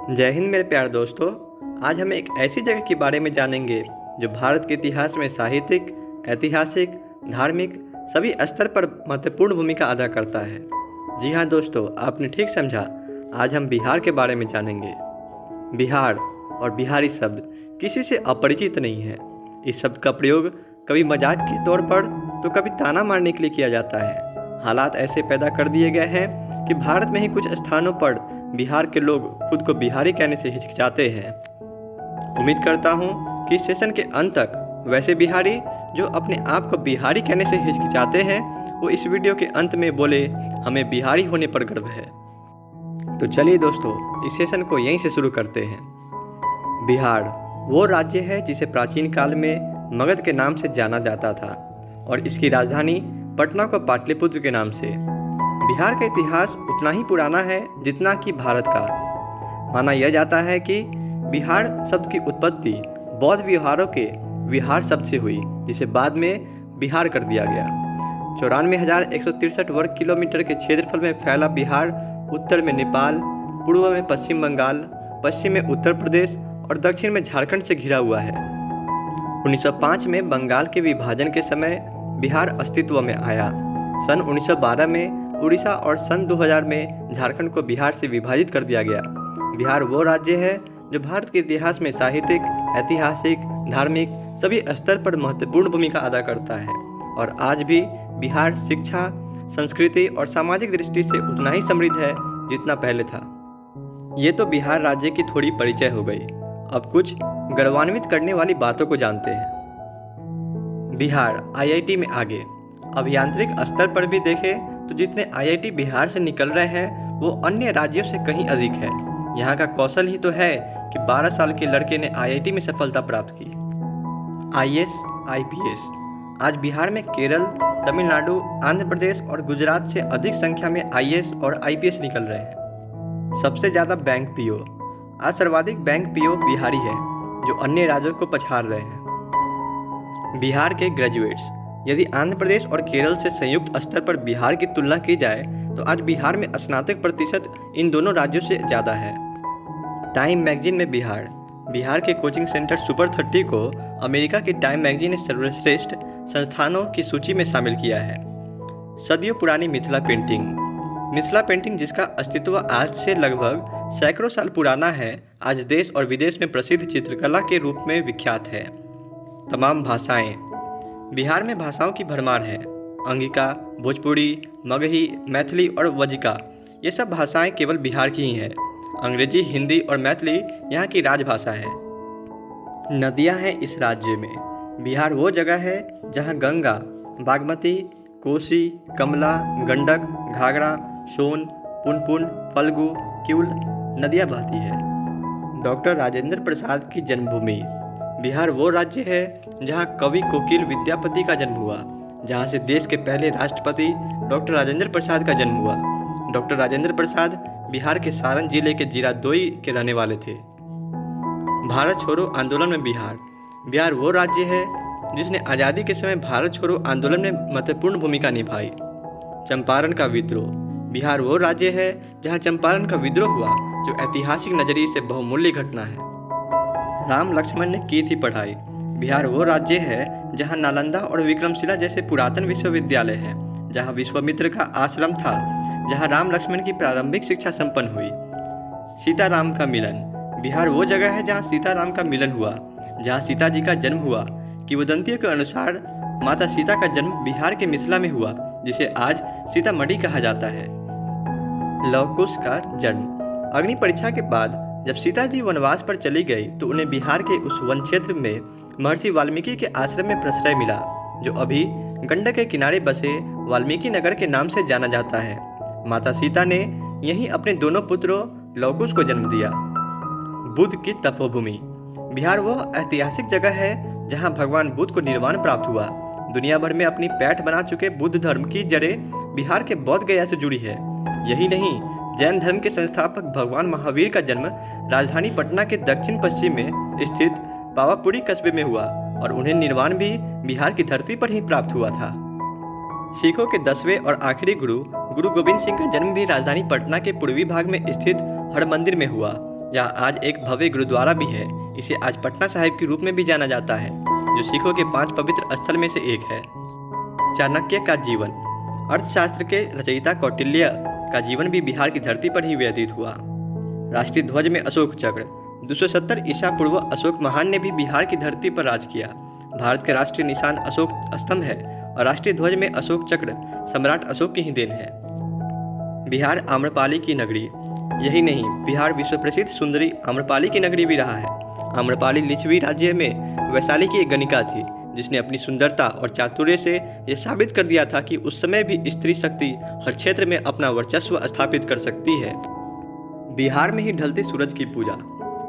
जय हिंद मेरे प्यारे दोस्तों। आज हम एक ऐसी जगह के बारे में जानेंगे जो भारत के इतिहास में साहित्यिक, ऐतिहासिक, धार्मिक सभी स्तर पर महत्वपूर्ण भूमिका अदा करता है। जी हाँ दोस्तों, आपने ठीक समझा। आज हम बिहार के बारे में जानेंगे। बिहार और बिहारी शब्द किसी से अपरिचित नहीं है। इस शब्द का प्रयोग कभी मजाक के तौर पर तो कभी ताना मारने के लिए किया जाता है। हालात ऐसे पैदा कर दिए गए हैं कि भारत में ही कुछ स्थानों पर बिहार के लोग खुद को बिहारी कहने से हिचकिचाते हैं। उम्मीद करता हूँ कि इस सेशन के अंत तक वैसे बिहारी जो अपने आप को बिहारी कहने से हिचकिचाते हैं वो इस वीडियो के अंत में बोले हमें बिहारी होने पर गर्व है। तो चलिए दोस्तों, इस सेशन को यहीं से शुरू करते हैं। बिहार वो राज्य है जिसे प्राचीन काल में मगध के नाम से जाना जाता था और इसकी राजधानी पटना को पाटलिपुत्र के नाम से। बिहार का इतिहास उतना ही पुराना है जितना कि भारत का। माना यह जाता है कि बिहार शब्द की उत्पत्ति बौद्ध विहारों के विहार शब्द से हुई, जिसे बाद में बिहार कर दिया गया। 94,163 वर्ग किलोमीटर के क्षेत्रफल में फैला बिहार उत्तर में नेपाल, पूर्व में पश्चिम बंगाल, पश्चिम में उत्तर प्रदेश और दक्षिण में झारखंड से घिरा हुआ है। 1905 में बंगाल के विभाजन के समय बिहार अस्तित्व में आया। सन 1912 में उड़ीसा और सन 2000 में झारखंड को बिहार से विभाजित कर दिया गया। बिहार वो राज्य है जो भारत के इतिहास में साहित्यिक, ऐतिहासिक, धार्मिक सभी स्तर पर महत्वपूर्ण भूमिका अदा करता है और आज भी बिहार शिक्षा, संस्कृति और सामाजिक दृष्टि से उतना ही समृद्ध है जितना पहले था। ये तो बिहार राज्य की थोड़ी परिचय हो गई। अब कुछ गौरवान्वित करने वाली बातों को जानते हैं। बिहार आईआईटी में आगे। अभियांत्रिक स्तर पर भी देखें तो जितने आईआईटी बिहार से निकल रहे हैं वो अन्य राज्यों से कहीं अधिक है। यहाँ का कौशल ही तो है कि 12 साल के लड़के ने आईआईटी में सफलता प्राप्त की। आईएएस, आईपीएस आज बिहार में केरल, तमिलनाडु, आंध्र प्रदेश और गुजरात से अधिक संख्या में आईएएस और आईपीएस निकल रहे हैं। सबसे ज़्यादा बैंक पीओ। आज सर्वाधिक बैंक पीओ बिहारी है जो अन्य राज्यों को पछाड़ रहे हैं। बिहार के ग्रेजुएट्स। यदि आंध्र प्रदेश और केरल से संयुक्त स्तर पर बिहार की तुलना की जाए तो आज बिहार में स्नातक प्रतिशत इन दोनों राज्यों से ज़्यादा है। टाइम मैगजीन में बिहार के कोचिंग सेंटर सुपर 30 को अमेरिका की टाइम मैगजीन ने सर्वश्रेष्ठ संस्थानों की सूची में शामिल किया है। सदियों पुरानी मिथिला पेंटिंग जिसका अस्तित्व आज से लगभग सैकड़ों साल पुराना है, आज देश और विदेश में प्रसिद्ध चित्रकला के रूप में विख्यात है। तमाम भाषाएं। बिहार में भाषाओं की भरमार है। अंगिका, भोजपुरी, मगही, मैथिली और वजिका ये सब भाषाएं केवल बिहार की ही हैं। अंग्रेजी, हिंदी और मैथिली यहाँ की राजभाषा है। नदियाँ हैं इस राज्य में। बिहार वो जगह है जहाँ गंगा, बागमती, कोसी, कमला, गंडक, घाघरा, सोन, पुनपुन, फल्गु, किउल नदियाँ बहती है। डॉक्टर राजेंद्र प्रसाद की जन्मभूमि। बिहार वो राज्य है जहाँ कवि कोकिल विद्यापति का जन्म हुआ, जहाँ से देश के पहले राष्ट्रपति डॉक्टर राजेंद्र प्रसाद का जन्म हुआ। डॉक्टर राजेंद्र प्रसाद बिहार के सारण जिले के जीरादोई के रहने वाले थे। भारत छोड़ो आंदोलन में बिहार वो राज्य है जिसने आज़ादी के समय भारत छोड़ो आंदोलन में महत्वपूर्ण भूमिका निभाई। चंपारण का विद्रोह। बिहार वो राज्य है जहाँ चंपारण का विद्रोह हुआ जो ऐतिहासिक नजरिए से बहुमूल्य घटना है। राम लक्ष्मण ने की थी पढ़ाई। बिहार वो राज्य है जहाँ नालंदा और विक्रमशिला जैसे पुरातन विश्वविद्यालय है, जहाँ विश्वामित्र का आश्रम था, जहाँ राम लक्ष्मण की प्रारंभिक शिक्षा संपन्न हुई। सीताराम का मिलन। बिहार वो जगह है जहाँ सीताराम का मिलन हुआ, जहाँ सीता जी का जन्म हुआ। किंवदंतियों के अनुसार माता सीता का जन्म बिहार के मिथिला में हुआ, जिसे आज सीतामढ़ी कहा जाता है। लव कुश का जन्म। अग्नि परीक्षा के बाद जब सीता जी वनवास पर चली गई तो उन्हें बिहार के उस वन क्षेत्र में महर्षि वाल्मीकि के आश्रम में प्रश्रय मिला, जो अभी गंडक के किनारे बसे वाल्मीकि नगर के नाम से जाना जाता है। माता सीता ने यहीं अपने दोनों पुत्रों लवकुश को जन्म दिया। बुद्ध की तपोभूमि। बिहार वह ऐतिहासिक जगह है जहां भगवान बुद्ध को निर्वाण प्राप्त हुआ। दुनिया भर में अपनी पैठ बना चुके बुद्ध धर्म की जड़ें बिहार के बोध गया से जुड़ी है। यही नहीं, जैन धर्म के संस्थापक भगवान महावीर का जन्म राजधानी पटना के दक्षिण पश्चिम में स्थित पावापुरी कस्बे में हुआ और उन्हें निर्वाण भी बिहार की धरती पर ही प्राप्त हुआ था। सिखों के 10वें और आखिरी गुरु गोविंद सिंह का जन्म भी राजधानी पटना के पूर्वी भाग में स्थित हरमंदिर में हुआ। जहाँ आज एक भव्य गुरुद्वारा भी है। इसे आज पटना साहिब के रूप में भी जाना जाता है, जो सिखों के 5 पवित्र स्थल में से एक है। चाणक्य का जीवन। अर्थशास्त्र के रचयिता कौटिल्य का जीवन भी बिहार की धरती पर ही व्यतीत हुआ। राष्ट्रीय ध्वज में अशोक चक्र। 270 ईसा पूर्व अशोक महान ने भी बिहार की धरती पर राज किया। भारत के राष्ट्रीय निशान अशोक स्तंभ है और राष्ट्रीय ध्वज में अशोक चक्र सम्राट अशोक की ही देन है। बिहार आम्रपाली की नगरी। यही नहीं, बिहार विश्व प्रसिद्ध सुंदरी आम्रपाली की नगरी भी रहा है। आम्रपाली लिच्छवी राज्य में वैशाली की एक गणिका थी, जिसने अपनी सुंदरता और चातुर्य से यह साबित कर दिया था कि उस समय भी स्त्री शक्ति हर क्षेत्र में अपना वर्चस्व स्थापित कर सकती है। बिहार में ही ढलते सूरज की पूजा।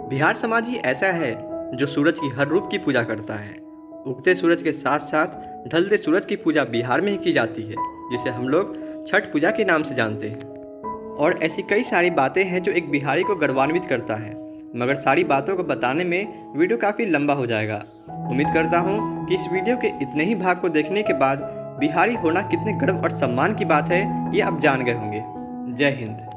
बिहार समाज ही ऐसा है जो सूरज की हर रूप की पूजा करता है। उगते सूरज के साथ साथ ढलते सूरज की पूजा बिहार में ही की जाती है, जिसे हम लोग छठ पूजा के नाम से जानते हैं। और ऐसी कई सारी बातें हैं जो एक बिहारी को गौरवान्वित करता है, मगर सारी बातों को बताने में वीडियो काफ़ी लंबा हो जाएगा। उम्मीद करता हूँ कि इस वीडियो के इतने ही भाग को देखने के बाद बिहारी होना कितने गर्व और सम्मान की बात है, ये आप जान गए होंगे। जय हिंद।